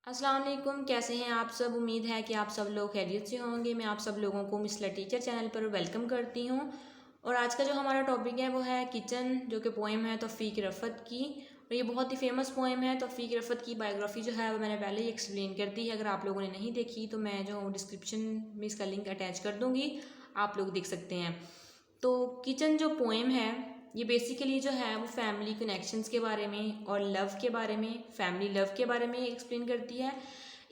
अस्सलाम वालेकुम, कैसे हैं आप सब। उम्मीद है कि आप सब लोग खैरियत से होंगे। मैं आप सब लोगों को मिसला टीचर चैनल पर वेलकम करती हूँ। और आज का जो हमारा टॉपिक है वो है किचन, जो कि पोएम है तौफीक रफ़त की। और ये बहुत ही फेमस पोएम है। तौफीक रफ़त की बायोग्राफी जो है वो मैंने पहले ही एक्सप्लेन कर दी है। अगर आप लोगों ने नहीं देखी तो मैं जो डिस्क्रिप्शन में इसका लिंक अटैच कर दूँगी, आप लोग देख सकते हैं। तो किचन जो पोएम है ये बेसिकली जो है वो फैमिली कनेक्शंस के बारे में और लव के बारे में, फैमिली लव के बारे में एक्सप्लेन करती है।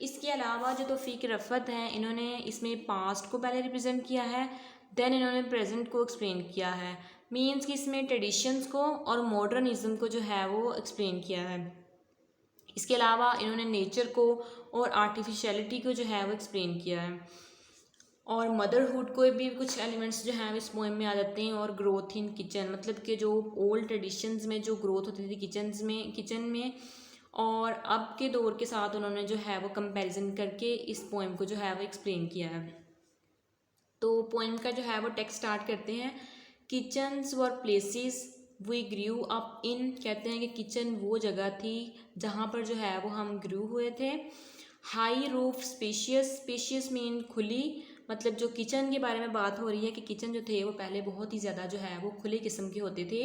इसके अलावा जो तौफीक रफ़त हैं, इन्होंने इसमें पास्ट को पहले रिप्रेजेंट किया है, देन इन्होंने प्रेजेंट को एक्सप्लेन किया है। मीन्स कि इसमें ट्रेडिशंस को और मॉडर्निज्म को जो है वो एक्सप्लेन किया है। इसके अलावा इन्होंने नेचर को और आर्टिफिशियलिटी को जो है वो एक्सप्लेन किया है। और मदरहुड को भी कुछ एलिमेंट्स जो हैं इस पोएम में आ जाते हैं। और ग्रोथ इन किचन, मतलब कि जो ओल्ड ट्रेडिशंस में जो ग्रोथ होती थी किचन में और अब के दौर के साथ उन्होंने जो है वो कंपैरिजन करके इस पोएम को जो है वो एक्सप्लेन किया है। तो पोएम का जो है वो टेक्स्ट स्टार्ट करते हैं। Kitchens were places we grew up in, कहते हैं कि किचन वो जगह थी जहाँ पर जो है वो हम ग्रू हुए थे। High roof spacious, spacious mean खुली, मतलब जो किचन के बारे में बात हो रही है कि किचन जो थे वो पहले बहुत ही ज़्यादा जो है वो खुले किस्म के होते थे।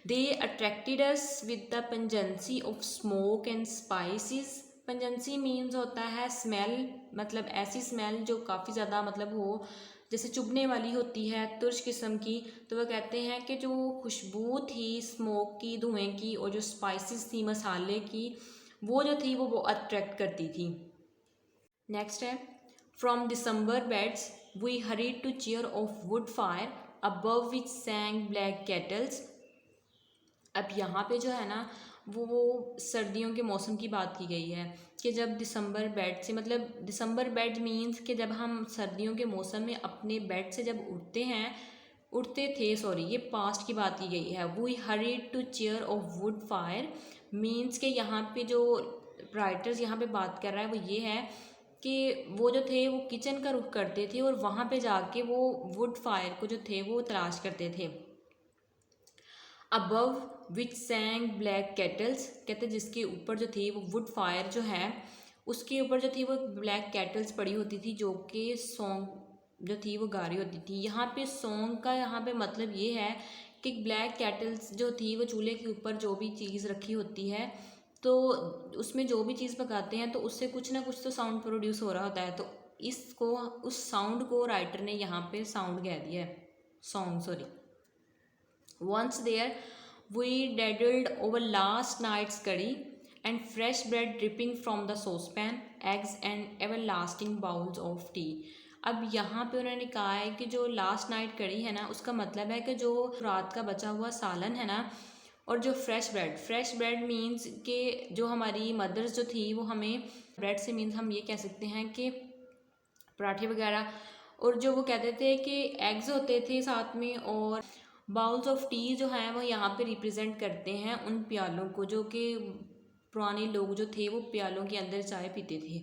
They attracted us with the pungency of smoke and spices. Pungency means होता है स्मेल, मतलब ऐसी स्मेल जो काफ़ी ज़्यादा मतलब हो, जैसे चुभने वाली होती है, तुर्श किस्म की। तो वह कहते हैं कि जो खुशबू थी स्मोक की, धुएँ की, और जो स्पाइसेस थी मसाले की, वो जो थी वो अट्रैक्ट करती थी। नेक्स्ट है, from December beds we hurried to chair of wood fire above which sang black kettles. अब यहाँ पे जो है ना वो सर्दियों के मौसम की बात की गई है कि जब दिसंबर बेड से, मतलब दिसंबर बेड मीन्स कि जब हम सर्दियों के मौसम में अपने बेड से जब उठते थे, सॉरी ये पास्ट की बात की गई है। We hurried to chair of wood fire means के यहाँ पे जो राइटर्स यहाँ पे बात कर रहा है वो ये है कि वो जो थे वो किचन का रुख करते थे और वहाँ पे जाके वो वुड फायर को जो थे वो तलाश करते थे। Above which sang black kettles, कहते जिसके ऊपर जो थी वो वुड फायर जो है उसके ऊपर जो थी वो ब्लैक केटल्स पड़ी होती थी जो कि सॉन्ग जो थी वो गा रही होती थी। यहाँ पे सॉन्ग का यहाँ पे मतलब ये है कि ब्लैक केटल्स जो थी वो चूल्हे के ऊपर जो भी चीज़ रखी होती है तो उसमें जो भी चीज़ पकाते हैं तो उससे कुछ ना कुछ तो साउंड प्रोड्यूस हो रहा होता है। तो इसको, उस साउंड को राइटर ने यहाँ पे साउंड कह दिया है, song sorry. Once there, we daddled over last night's curry and fresh bread dripping from the saucepan, eggs and everlasting bowls of tea. अब यहाँ पे उन्होंने कहा है कि जो लास्ट नाइट कड़ी है ना, उसका मतलब है कि जो रात का बचा हुआ सालन है ना, और जो फ्रेश ब्रेड मीन्स कि जो हमारी मदर्स जो थी वो हमें, ब्रेड से मीन्स हम ये कह सकते हैं कि पराठे वगैरह, और जो वो कहते थे कि एग्स होते थे साथ में, और बाउल्स ऑफ टी जो हैं वो यहाँ पे रिप्रेजेंट करते हैं उन प्यालों को जो कि पुराने लोग जो थे वो प्यालों के अंदर चाय पीते थे।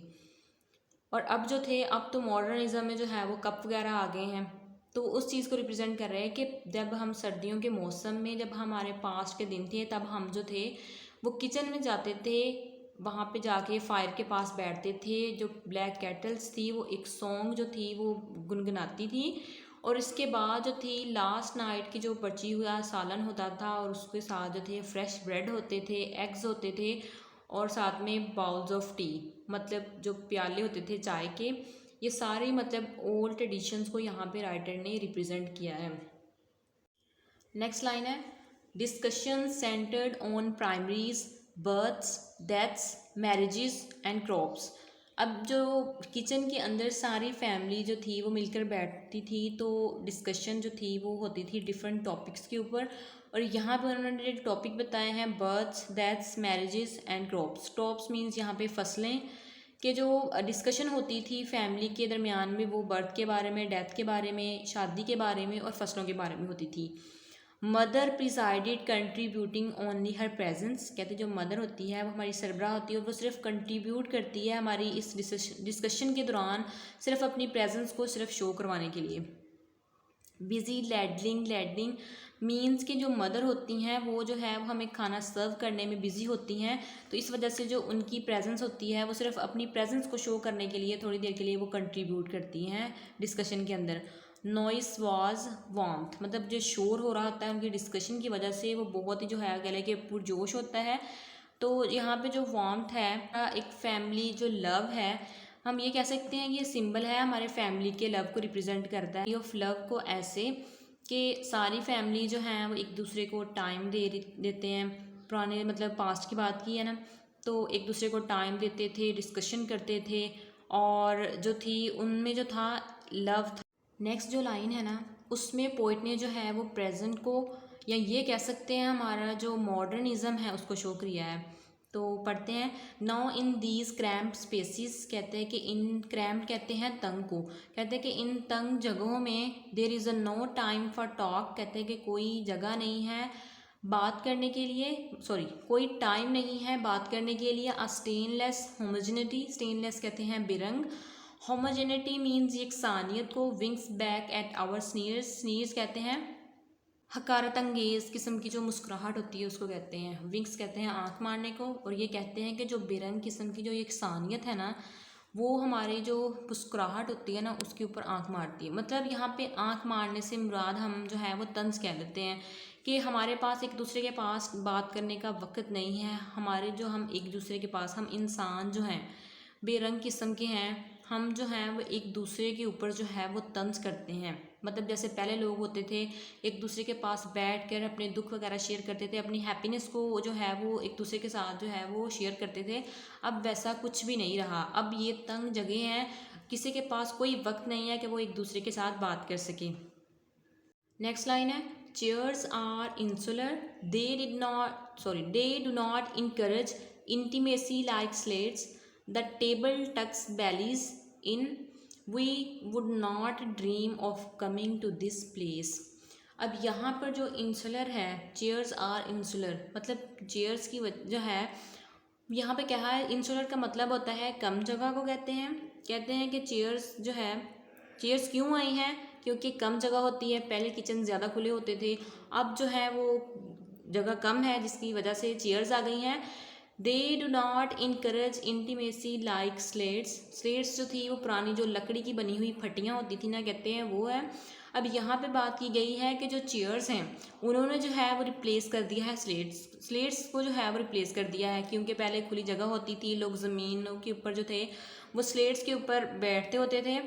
और अब जो थे, अब तो मॉडर्निज्म में जो है वो कप वगैरह आ गए हैं, तो उस चीज़ को रिप्रेजेंट कर रहे हैं कि जब हम सर्दियों के मौसम में, जब हमारे पास्ट के दिन थे, तब हम जो थे वो किचन में जाते थे, वहाँ पे जाके फायर के पास बैठते थे। जो ब्लैक केटल्स थी वो एक सॉन्ग जो थी वो गुनगुनाती थी, और इसके बाद जो थी लास्ट नाइट की जो बची हुआ सालन होता था, और उसके साथ जो थे फ्रेश ब्रेड होते थे, एग्स होते थे, और साथ में बाउल्स ऑफ टी, मतलब जो प्याले होते थे चाय के। ये सारे मतलब ओल्ड ट्रेडिशंस को यहाँ पे राइटर ने रिप्रेजेंट किया है। नेक्स्ट लाइन है, discussion centred on primaries, births, deaths, marriages and crops. अब जो किचन के अंदर सारी फैमिली जो थी वो मिलकर बैठती थी, तो डिस्कशन जो थी वो होती थी डिफरेंट टॉपिक्स के ऊपर। और यहाँ पे उन्होंने टॉपिक बताए हैं births, deaths, marriages and crops. Crops means यहाँ पे फसलें के जो डिस्कशन होती थी फैमिली के दरमियान में, वो बर्थ के बारे में, डेथ के बारे में, शादी के बारे में और फसलों के बारे में होती थी। Mother presided contributing only her presence, कहते जो मदर होती है वो हमारी सरबराह होती है और वो सिर्फ कंट्रीब्यूट करती है हमारी इस डिस्कशन के दौरान, सिर्फ अपनी प्रेजेंस को सिर्फ शो करवाने के लिए। बिजी लैडलिंग मीन्स कि जो मदर होती हैं वो जो है वो हमें खाना सर्व करने में बिज़ी होती हैं, तो इस वजह से जो उनकी प्रेजेंस होती है वो सिर्फ अपनी प्रेजेंस को शो करने के लिए थोड़ी देर के लिए वो कंट्रीब्यूट करती हैं डिस्कशन के अंदर। नॉइस वॉज वार्मथ, मतलब जो शोर हो रहा होता है उनकी डिस्कशन की वजह से वो बहुत ही जो है कह लें कि पुरजोश होता है। तो यहाँ पे जो वार्मथ है एक फैमिली जो लव है, हम ये कह सकते हैं ये सिंबल है हमारे फैमिली के लव को रिप्रेजेंट करता है। ऑफ लव को ऐसे कि सारी फैमिली जो हैं वो एक दूसरे को टाइम देते हैं। पुराने मतलब पास्ट की बात की है ना, तो एक दूसरे को टाइम देते थे, डिस्कशन करते थे, और जो थी उनमें जो था लव था। नेक्स्ट जो लाइन है ना उसमें पोइट ने जो है वो प्रेजेंट को, या ये कह सकते हैं हमारा जो मॉडर्निज़म है उसको शो किया है। तो पढ़ते हैं। Now in these cramp spaces, कहते हैं कि इन क्रैम्प कहते हैं तंग को, कहते हैं कि इन तंग जगहों में there is a no time for talk, कहते हैं कि कोई जगह नहीं है बात करने के लिए, सॉरी कोई टाइम नहीं है बात करने के लिए। अ स्टेनलेस होमोजेनिटी, स्टेनलेस कहते हैं बेरंग, होमोजेनिटी मीन्स यकसानियत को। विंग्स बैक एट आवर स्नीयर्स, स्नीयर्स कहते हैं हकारत अंगेज़ किस्म की जो मुस्कुराहट होती है उसको कहते हैं। विंग्स कहते हैं आँख मारने को, और ये कहते हैं कि जो बेरंग किस्म की जो यकसानियत है ना वो हमारी जो मुस्कुराहट होती है ना उसके ऊपर आँख मारती है। मतलब यहाँ पे आँख मारने से मुराद हम जो है वो तंज कह लेते हैं कि हमारे पास एक दूसरे के पास बात करने का वक़्त नहीं है। हमारे जो हम एक दूसरे के पास, हम इंसान जो हैं बेरंग किस्म के हैं, हम जो हैं वो एक दूसरे के ऊपर जो है वो तंज करते हैं। मतलब जैसे पहले लोग होते थे एक दूसरे के पास बैठ कर अपने दुख वगैरह शेयर करते थे, अपनी हैप्पीनेस को जो है वो एक दूसरे के साथ जो है वो शेयर करते थे। अब वैसा कुछ भी नहीं रहा। अब ये तंग जगह हैं, किसी के पास कोई वक्त नहीं है कि वो एक दूसरे के साथ बात कर सके। नेक्स्ट लाइन है chairs are insular, they do not encourage intimacy like slates, the table tucks bellies in, we would not dream of coming to this place। अब यहाँ पर जो इंसुलर है, चेयर्स आर इंसुलर, मतलब चेयर्स की जो है यहाँ पे क्या है, इंसुलर का मतलब होता है कम जगह को कहते हैं कि चेयर्स जो है, चेयर्स क्यों आई हैं, क्योंकि कम जगह होती है। पहले किचन ज़्यादा खुले होते थे, अब जो है वो जगह कम है जिसकी वजह से चेयर्स आ गई हैं। दे do not encourage intimacy like slates, slates जो थी वो पुरानी जो लकड़ी की बनी हुई फटियाँ होती थी ना, कहते हैं वो है। अब यहाँ पे बात की गई है कि जो चेयर्स हैं उन्होंने जो है वो रिप्लेस कर दिया है स्लेट्स को जो है वो रिप्लेस कर दिया है, क्योंकि पहले खुली जगह होती थी, लोग ज़मीनों के ऊपर जो थे वो स्लेट्स के ऊपर बैठते होते थे,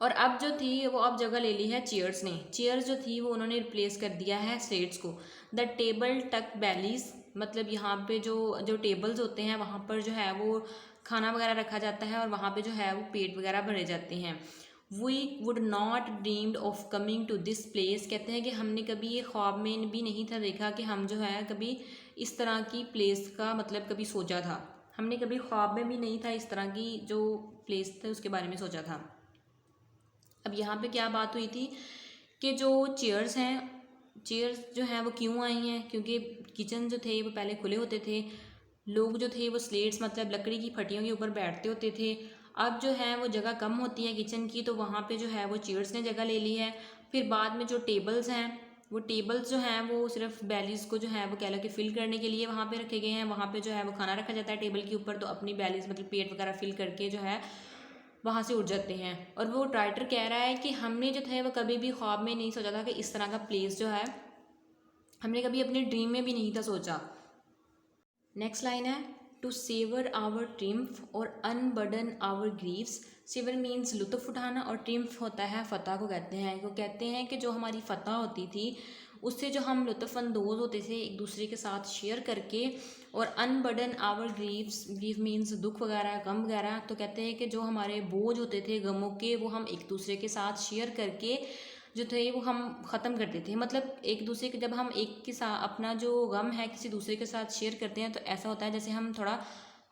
और अब जो थी वो अब जगह ले ली है चेयर्स ने। चेयर्स जो थी वो उन्होंने रिप्लेस कर दिया है स्लेट्स को। द टेबल टक bellies, मतलब यहाँ पे जो जो टेबल्स होते हैं वहाँ पर जो है वो खाना वगैरह रखा जाता है, और वहाँ पे जो है वो पेट वगैरह भरे जाते हैं। We would not dreamed of coming to this place, कहते हैं कि हमने कभी ये ख्वाब में भी नहीं था देखा कि हम जो है कभी इस तरह की प्लेस का मतलब कभी सोचा था, हमने कभी ख्वाब में भी नहीं था इस तरह की जो प्लेस थे उसके बारे में सोचा था। अब यहाँ पे क्या बात हुई थी कि जो चेयर्स हैं, चेयर्स जो हैं वो क्यों आई हैं, क्योंकि किचन जो थे वो पहले खुले होते थे, लोग जो थे वो स्लेट्स मतलब लकड़ी की फटियों के ऊपर बैठते होते थे। अब जो है वो जगह कम होती है किचन की, तो वहाँ पे जो है वो चेयर्स ने जगह ले ली है। फिर बाद में जो टेबल्स हैं, वो टेबल्स जो हैं वो सिर्फ बैलीज़ को जो है वो कह लो कि फ़िल करने के लिए वहाँ पे रखे गए हैं। वहाँ पे जो है वो खाना रखा जाता है टेबल के ऊपर, तो अपनी बैलीज़ मतलब पेट वगैरह फिल करके जो है वहाँ से उठ जाते हैं। और वो राइटर कह रहा है कि हमने जो थे वो कभी भी ख्वाब में नहीं सोचा था कि इस तरह का प्लेस जो है, हमने कभी अपने ड्रीम में भी नहीं था सोचा। नेक्स्ट लाइन है टू सेवर आवर ट्रिम्फ और unburden our grieves. Savour means लुत्फ़ उठाना, और ट्रिम्फ होता है फ़तह को कहते हैं। वो कहते हैं कि जो हमारी फ़तह होती थी उससे जो हम लुत्फ़अंदोज़ होते थे एक दूसरे के साथ शेयर करके, और unburden our grieves, grieve means दुख वगैरह, गम वगैरह, तो कहते हैं कि जो हमारे बोझ होते थे गमों के वो हम एक दूसरे के साथ शेयर करके जो थे वो हम ख़त्म करते थे। मतलब एक दूसरे के, जब हम एक के साथ अपना जो गम है किसी दूसरे के साथ शेयर करते हैं तो ऐसा होता है जैसे हम थोड़ा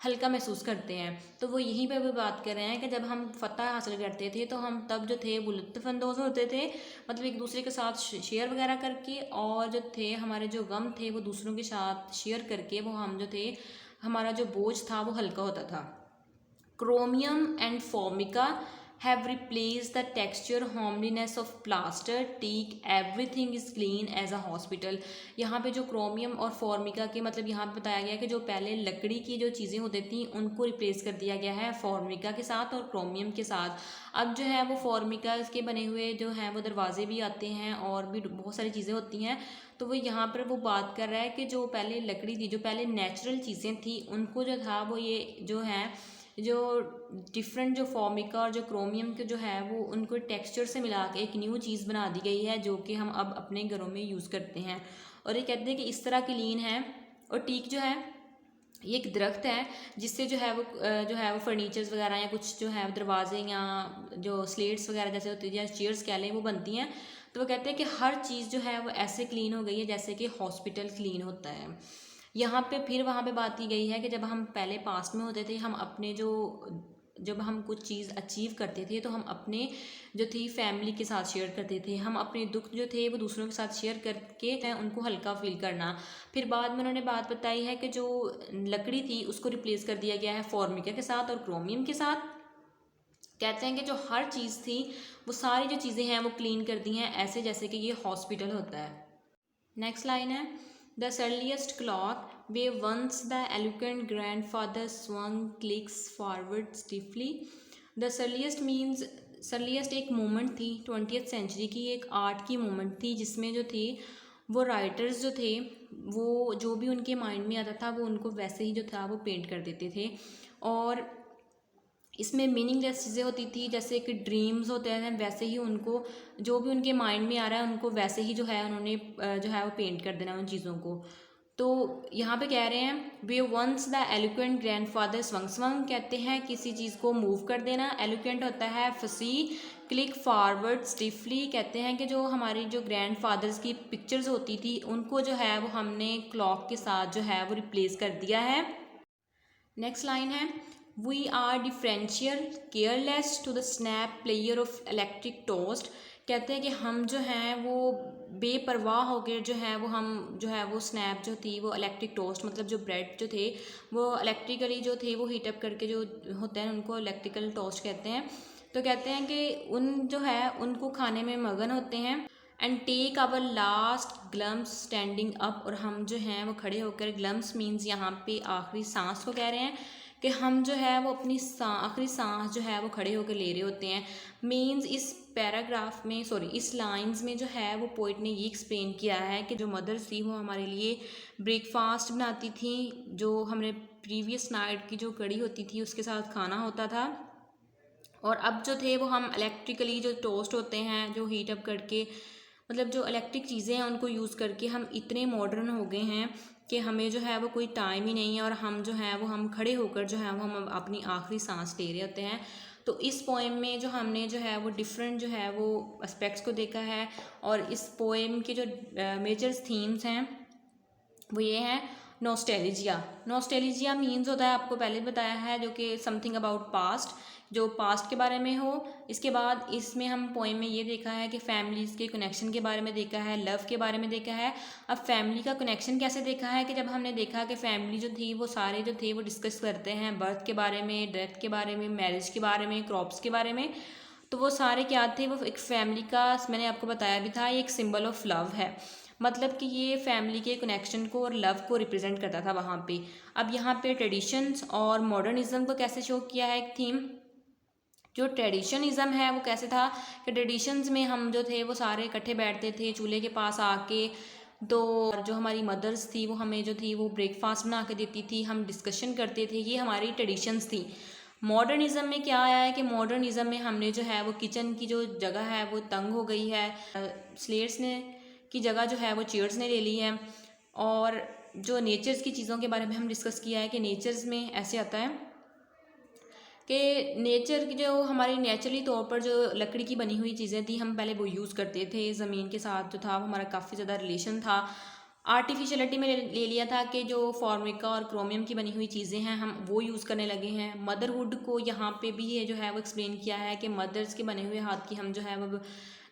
हल्का महसूस करते हैं। तो वो यहीं पे भी बात कर रहे हैं कि जब हम फ़तह हासिल करते थे तो हम तब जो थे वो लुत्फ़अंदोज़ होते थे, मतलब एक दूसरे के साथ शेयर वगैरह करके, और जो थे हमारे जो गम थे वो दूसरों के साथ शेयर करके वो हम जो थे हमारा जो बोझ था वो हल्का होता था। Chromium and Formica have replaced the texture homeliness of plaster teak everything is clean as a hospital। यहाँ पे जो क्रोमियम और फॉर्मिका के मतलब यहाँ पे बताया गया कि जो पहले लकड़ी की जो चीज़ें होती थी उनको रिप्लेस कर दिया गया है फॉर्मिका के साथ और क्रोमियम के साथ। अब जो है वो फॉर्मिका के बने हुए जो हैं वो दरवाजे भी आते हैं और भी बहुत सारी चीज़ें होती हैं। तो वो यहाँ पर वो बात कर रहा है कि जो पहले लकड़ी थी, जो पहले नेचुरल चीज़ें थी, उनको जो था वो ये जो है जो डिफरेंट जो फॉर्मिका और जो क्रोमियम के जो है वो उनको टेक्सचर से मिला के एक न्यू चीज़ बना दी गई है जो कि हम अब अपने घरों में यूज़ करते हैं। और ये कहते हैं कि इस तरह की लीन है। और टीक जो है ये एक दरख्त है जिससे जो है वो फर्नीचर्स वगैरह या कुछ जो है दरवाजे या जो स्लेट्स वगैरह जैसे होती है या चेयर्स कह लें वो बनती हैं। तो वो कहते हैं कि हर चीज़ जो है वो ऐसे क्लीन हो गई है जैसे कि हॉस्पिटल क्लीन होता है। यहाँ पे फिर वहाँ पे बात की गई है कि जब हम पहले पास्ट में होते थे, हम अपने जो जब हम कुछ चीज़ अचीव करते थे तो हम अपने जो थी फैमिली के साथ शेयर करते थे, हम अपने दुख जो थे वो दूसरों के साथ शेयर करके उनको हल्का फील करना। फिर बाद में उन्होंने बात बताई है कि जो लकड़ी थी उसको रिप्लेस कर दिया गया है फॉर्मिका के साथ और क्रोमियम के साथ। कहते हैं कि जो हर चीज़ थी वो सारी जो चीज़ें हैं वो क्लीन कर दी हैं ऐसे जैसे कि ये हॉस्पिटल होता है। नेक्स्ट लाइन है the surliest clock way once the eloquent grandfather swung clicks forward stiffly. The surliest means surliest एक मोमेंट थी 20th सेंचुरी की, एक आर्ट की मोमेंट थी जिसमें जो थी वो राइटर्स जो थे वो जो भी उनके माइंड में आता था वो उनको वैसे ही जो था वो पेंट कर देते थे। और इसमें मीनिंगलेस चीज़ें होती थी जैसे कि ड्रीम्स होते हैं, वैसे ही उनको जो भी उनके माइंड में आ रहा है उनको वैसे ही जो है उन्होंने जो है वो पेंट कर देना उन चीज़ों को। तो यहाँ पे कह रहे हैं way once the eloquent grandfather swung. Swung कहते हैं किसी चीज़ को मूव कर देना, एलोक्वेंट होता है फसी, क्लिक फॉरवर्ड स्टिफली कहते हैं कि जो हमारी जो ग्रैंडफादर्स की पिक्चर्स होती थी उनको जो है वो हमने क्लॉक के साथ जो है वो रिप्लेस कर दिया है। नेक्स्ट लाइन है we are differential careless to the snap player of electric toast. कहते हैं कि हम जो हैं वो बेपरवाह हो गए जो है वो हम जो है वो स्नैप जो थी वो इलेक्ट्रिक टोस्ट मतलब जो ब्रेड जो थे वो इलेक्ट्रिकली जो थे वो हीटअप करके जो होते हैं उनको इलेक्ट्रिकल टोस्ट कहते हैं। तो कहते हैं कि उन जो है उनको खाने में मगन होते हैं and take our last glimpse standing up. और हम जो हैं वो खड़े होकर, ग्लम्स मीन्स यहाँ पे आखिरी सांस को कह रहे हैं कि हम जो है वो अपनी आखिरी सांस जो है वो खड़े होकर ले रहे होते हैं। मीन्स इस पैराग्राफ में इस लाइंस में जो है वो पोइट ने ये एक्सप्लेन किया है कि जो मदर्स थी वो हमारे लिए ब्रेकफास्ट बनाती थी, जो हमने प्रीवियस नाइट की जो कड़ी होती थी उसके साथ खाना होता था, और अब जो थे वो हम इलेक्ट्रिकली जो टोस्ट होते हैं जो हीट अप करके मतलब जो इलेक्ट्रिक चीज़ें हैं उनको यूज़ करके हम इतने मॉडर्न हो गए हैं कि हमें जो है वो कोई टाइम ही नहीं है और हम जो है वो हम खड़े होकर जो है वो हम अपनी आखिरी सांस ले रहे होते हैं। तो इस पोएम में जो हमने जो है वो डिफरेंट जो है वो एस्पेक्ट्स को देखा है और इस पोएम के जो मेजर थीम्स हैं वो ये हैं नॉस्टैल्जिया। नॉस्टैल्जिया मीन्स होता है, आपको पहले बताया है, जो कि समथिंग अबाउट पास्ट, जो पास्ट के बारे में हो। इसके बाद इसमें हम पोएम में ये देखा है कि फैमिलीज़ के कनेक्शन के बारे में देखा है, लव के बारे में देखा है। अब फैमिली का कनेक्शन कैसे देखा है कि जब हमने देखा कि फैमिली जो थी वो सारे जो थे वो डिस्कस करते हैं बर्थ के बारे में, डेथ के बारे में, मैरिज के बारे में, क्रॉप्स के बारे में। तो वो सारे क्या थे, वो एक फैमिली का मैंने आपको बताया भी था, ये एक सिंबल ऑफ लव है। मतलब कि ये फैमिली के कनेक्शन को और लव को रिप्रेजेंट करता था वहाँ पे। अब यहाँ पे ट्रेडिशंस और मॉडर्निज्म को कैसे शो किया है एक थीम। जो ट्रेडिशनिज़म है वो कैसे था कि ट्रेडिशंस में हम जो थे वो सारे इकट्ठे बैठते थे चूल्हे के पास आके, तो जो हमारी मदर्स थी वो हमें जो थी वो ब्रेकफास्ट बना के देती थी, हम डिस्कशन करते थे, ये हमारी ट्रेडिशंस थी। मॉडर्निज़म में क्या आया है कि मॉडर्निज़म में हमने जो है वो किचन की जो जगह है वो तंग हो गई है, स्लेट्स ने की जगह जो है वो चेयर्स ने ले ली है। और जो नेचर्स की चीज़ों के बारे में हम डिस्कस किया है कि नेचर्स में ऐसे आता है कि नेचर की जो हमारी नेचुरली तौर पर जो लकड़ी की बनी हुई चीज़ें थी हम पहले वो यूज़ करते थे, ज़मीन के साथ जो था वो हमारा काफ़ी ज़्यादा रिलेशन था। आर्टिफिशियलिटी में ले लिया था कि जो फॉर्मिका और क्रोमियम की बनी हुई चीज़ें हैं हम वो यूज़ करने लगे हैं। मदरहुड को यहाँ पे भी ये जो है वो एक्सप्लेन किया है कि मदर्स के बने हुए हाथ की हम जो है वो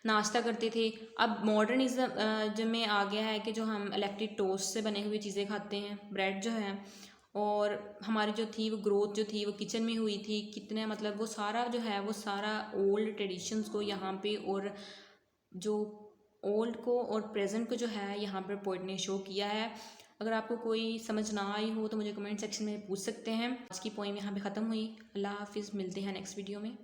नाश्ता करते थे। अब मॉडर्निज्म में आ गया है कि जो हम इलेक्ट्रिक टोस्ट से बने हुई चीज़ें खाते हैं, ब्रेड जो है, और हमारी जो थी वो ग्रोथ जो थी वो किचन में हुई थी, कितने मतलब वो सारा जो है वो सारा ओल्ड ट्रेडिशंस को यहाँ पे और जो ओल्ड को और प्रेजेंट को जो है यहाँ पर पोइट ने शो किया है। अगर आपको कोई समझ ना आई हो तो मुझे कमेंट सेक्शन में पूछ सकते हैं। आज की पोइम यहाँ पे ख़त्म हुई। अल्लाह हाफिज़, मिलते हैं नेक्स्ट वीडियो में।